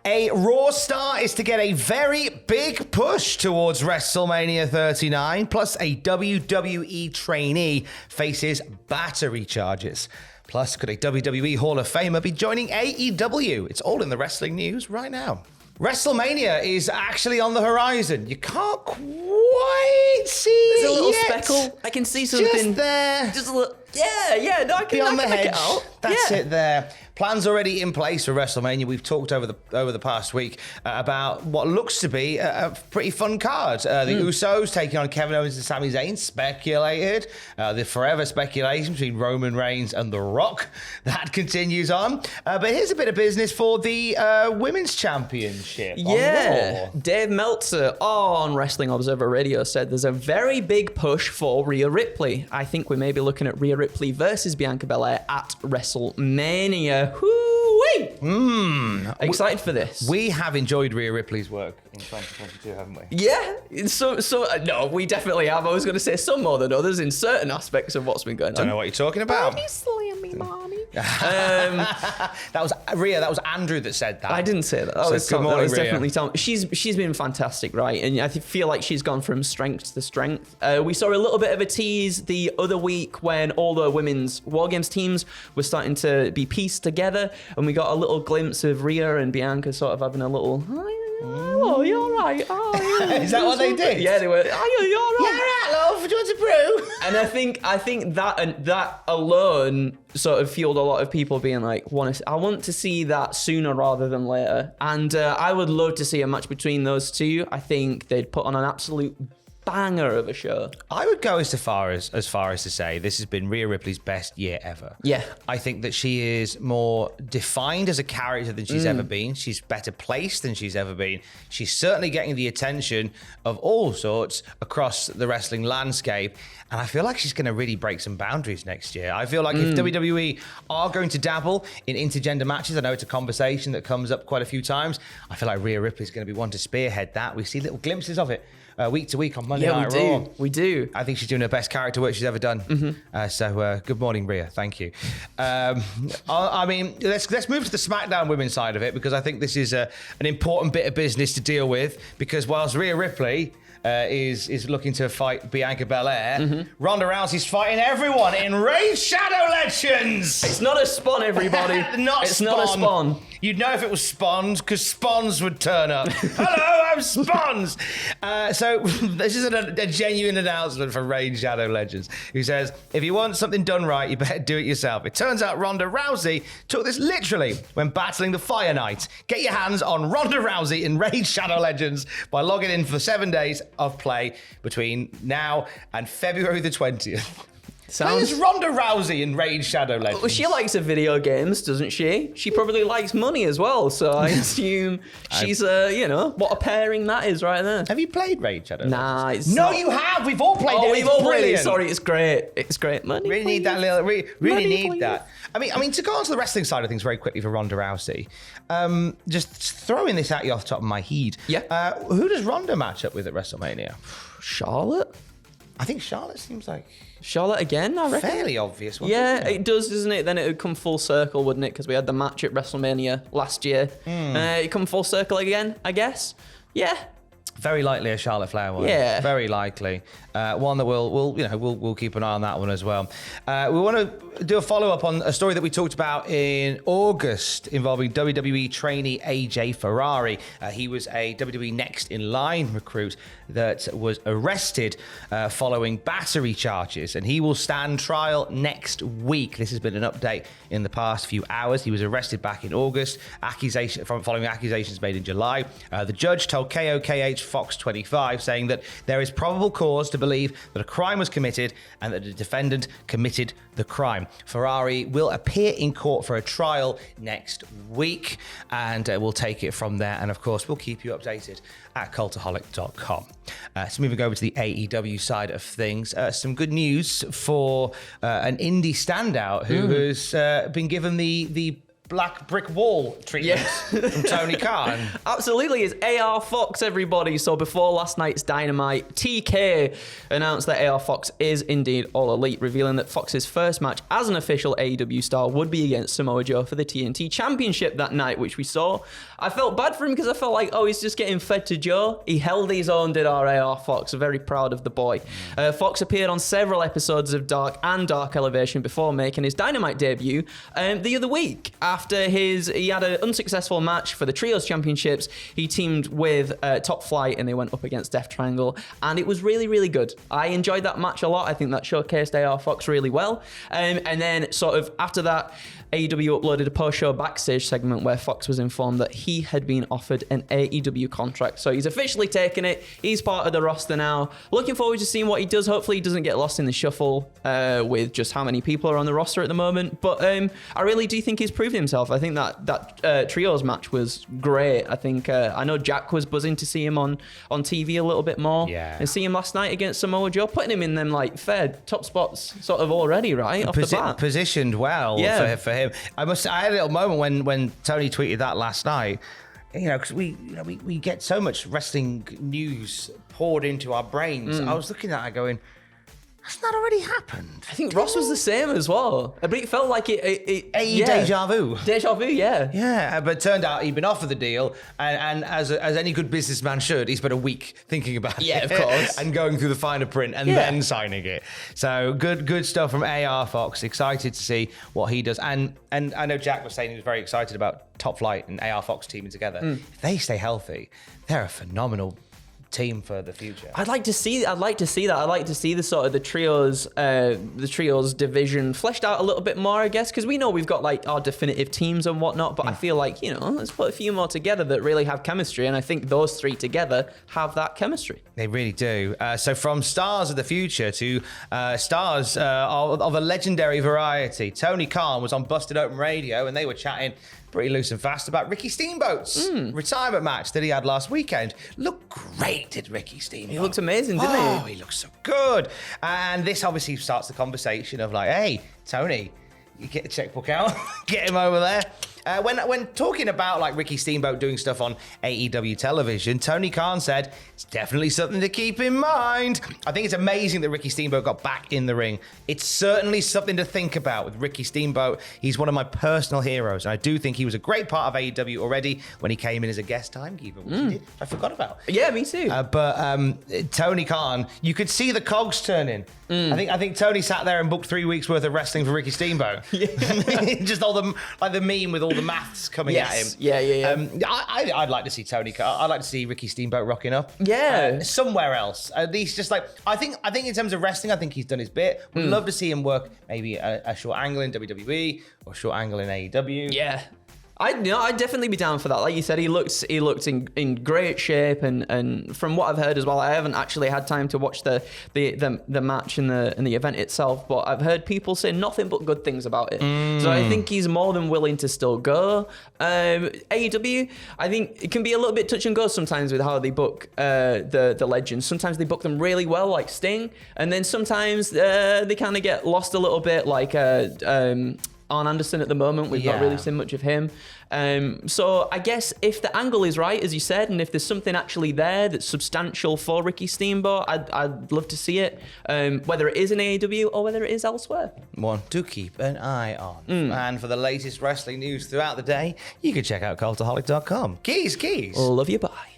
A Raw star is to get a very big push towards WrestleMania 39, plus a WWE trainee faces battery charges. Plus, could a WWE Hall of Famer be joining AEW? It's all in the wrestling news right now. WrestleMania is actually on the horizon. You can't quite see There's a little yet. speckle. I can see something. Just there. Just a little. Yeah. No, I can Beyond the make hedge. it out. That's it there. Plans already in place for WrestleMania. We've talked over the past week about what looks to be a pretty fun card. The Usos taking on Kevin Owens and Sami Zayn, speculated. The forever speculation between Roman Reigns and The Rock. That continues on. But here's a bit of business for the Women's Championship. Yeah. Dave Meltzer on Wrestling Observer Radio said there's a very big push for Rhea Ripley. I think we may be looking at Rhea Ripley versus Bianca Belair at WrestleMania. Whoo-wee! Excited for this. We have enjoyed Rhea Ripley's work in 2022, haven't we? Yeah. No, we definitely have. I was going to say some more than others in certain aspects of what's been going on. Don't know what you're talking about. That was Rhea. That was Andrew that said that. I didn't say that. That was definitely Tom. She's been fantastic, right? And I feel like she's gone from strength to strength. We saw a little bit of a tease the other week when all the women's War Games teams were starting to be pieced together, and we got a little glimpse of Rhea and Bianca sort of having a little. Oh, you're right. Oh, is that what they did? Yeah, they were. Oh, you're right. You're right, love. Do you want to brew? And I think that alone sort of fueled a lot of people being like, I want to see that sooner rather than later. And I would love to see a match between those two. I think they'd put on an absolute banger of a show. I would go as far as to say this has been Rhea Ripley's best year ever. Yeah. I think that she is more defined as a character than she's ever been. She's better placed than she's ever been. She's certainly getting the attention of all sorts across the wrestling landscape. And I feel like she's going to really break some boundaries next year. I feel like if WWE are going to dabble in intergender matches, I know it's a conversation that comes up quite a few times. I feel like Rhea Ripley's going to be one to spearhead that. We see little glimpses of it. Week to week on Monday Night Raw. We do. I think she's doing her best character work she's ever done. So good morning, Rhea. Thank you. I mean, let's move to the SmackDown women's side of it, because I think this is an important bit of business to deal with, because whilst Rhea Ripley is looking to fight Bianca Belair, Ronda Rousey's fighting everyone in Raid Shadow Legends. It's not a spawn, everybody. It's not a spawn. You'd know if it was Spawns, because Spawns would turn up. Hello, I'm Spawns. So this is a genuine announcement for Raid Shadow Legends, who says, if you want something done right, you better do it yourself. It turns out Ronda Rousey took this literally when battling the Fire Knight. Get your hands on Ronda Rousey in Raid Shadow Legends by logging in for 7 days of play between now and February the 20th. There's Ronda Rousey in Raid Shadow Legends. Well, she likes her video games, doesn't she? She probably likes money as well, so I assume she's what a pairing that is right there. Have you played Raid Shadow Legends? Nah, it's No, not. you have. We've all played it. We've all played it. Brilliant. Sorry, it's great. It's great. Money, Really need that little. Really Money, need please. that. I mean, to go on to the wrestling side of things very quickly for Ronda Rousey, just throwing this at you off the top of my head. Yeah. Who does Ronda match up with at WrestleMania? Charlotte? I think Charlotte seems like Charlotte again, I reckon. fairly obvious one. Yeah, it does, doesn't it? Then it would come full circle, wouldn't it? Because we had the match at WrestleMania last year. It come full circle again, I guess. Yeah. Very likely a Charlotte Flair one. Yeah. Very likely. One that we'll keep an eye on that one as well. We want to do a follow-up on a story that we talked about in August involving WWE trainee AJ Ferrari. He was a WWE Next in Line recruit that was arrested following battery charges, and he will stand trial next week. This has been an update in the past few hours. He was arrested back in August, following accusations made in July. The judge told KOKH Fox 25, saying that there is probable cause to believe that a crime was committed and that the defendant committed the crime. Ferrari will appear in court for a trial next week, and we'll take it from there. And of course, we'll keep you updated at cultaholic.com. So moving over to the AEW side of things, some good news for an indie standout who has been given the black brick wall treatment from Tony Khan. Absolutely, it's AR Fox, everybody. So before last night's Dynamite, TK announced that AR Fox is indeed All Elite, revealing that Fox's first match as an official AEW star would be against Samoa Joe for the TNT Championship that night, which we saw. I felt bad for him because I felt like, he's just getting fed to Joe. He held his own, did our AR Fox. Very proud of the boy. Fox appeared on several episodes of Dark and Dark Elevation before making his Dynamite debut the other week. After he had an unsuccessful match for the Trios Championships, he teamed with Top Flight and they went up against Death Triangle, and it was really, really good. I enjoyed that match a lot. I think that showcased AR Fox really well. And then sort of after that, AEW uploaded a post-show backstage segment where Fox was informed that he had been offered an AEW contract. So he's officially taken it. He's part of the roster now. Looking forward to seeing what he does. Hopefully he doesn't get lost in the shuffle with just how many people are on the roster at the moment. But I really do think he's proved himself. I think that Trios match was great. I think I know Jack was buzzing to see him on TV a little bit more. Yeah. And see him last night against Samoa Joe, putting him in them like fair top spots sort of already, right? Off the bat. Positioned well for him. I had a little moment when Tony tweeted that last night, because we get so much wrestling news poured into our brains. I was looking at it going, has that already happened? I think Ross was the same as well. But it felt like it deja vu. Deja vu, yeah. Yeah, but it turned out he'd been offered the deal, and as any good businessman should, he spent a week thinking about it. Yeah, of course. And going through the finer print and then signing it. So good stuff from AR Fox. Excited to see what he does. And I know Jack was saying he was very excited about Top Flight and AR Fox teaming together. If they stay healthy, they're a phenomenal team for the future. I'd like to see that. I'd like to see the sort of the trios division fleshed out a little bit more, I guess, because we know we've got like our definitive teams and whatnot, but I feel like, let's put a few more together that really have chemistry, and I think those three together have that chemistry. They really do. So from stars of the future to stars of a legendary variety, Tony Khan was on Busted Open Radio and they were chatting pretty loose and fast about Ricky Steamboat's retirement match that he had last weekend. Looked great, did Ricky Steamboat. He looked amazing, didn't he? Oh, he looks so good. And this obviously starts the conversation of like, hey, Tony, you get the checkbook out, get him over there. When talking about like Ricky Steamboat doing stuff on AEW television, Tony Khan said it's definitely something to keep in mind. I think it's amazing that Ricky Steamboat got back in the ring. It's certainly something to think about with Ricky Steamboat. He's one of my personal heroes, and I do think he was a great part of AEW already when he came in as a guest timekeeper, which he did. I forgot about. Yeah, me too. But Tony Khan, you could see the cogs turning. I think Tony sat there and booked 3 weeks worth of wrestling for Ricky Steamboat. Just all the meme with all the maths coming at him. Yeah. I'd like to see Tony. I'd like to see Ricky Steamboat rocking up. Yeah. Somewhere else. At least just like I think in terms of wrestling, I think he's done his bit. Would love to see him work maybe a short angle in WWE or a short angle in AEW. Yeah. I'd definitely be down for that. Like you said, he looked in great shape, and from what I've heard as well, I haven't actually had time to watch the match and the event itself, but I've heard people say nothing but good things about it. So I think he's more than willing to still go. AEW, I think it can be a little bit touch and go sometimes with how they book the legends. Sometimes they book them really well, like Sting, and then sometimes they kind of get lost a little bit, like Arn Anderson at the moment. We've not really seen much of him. So I guess if the angle is right, as you said, and if there's something actually there that's substantial for Ricky Steamboat, I'd love to see it, whether it is in AEW or whether it is elsewhere. One to keep an eye on. And for the latest wrestling news throughout the day, you can check out Cultaholic.com. Keys. Love you, bye.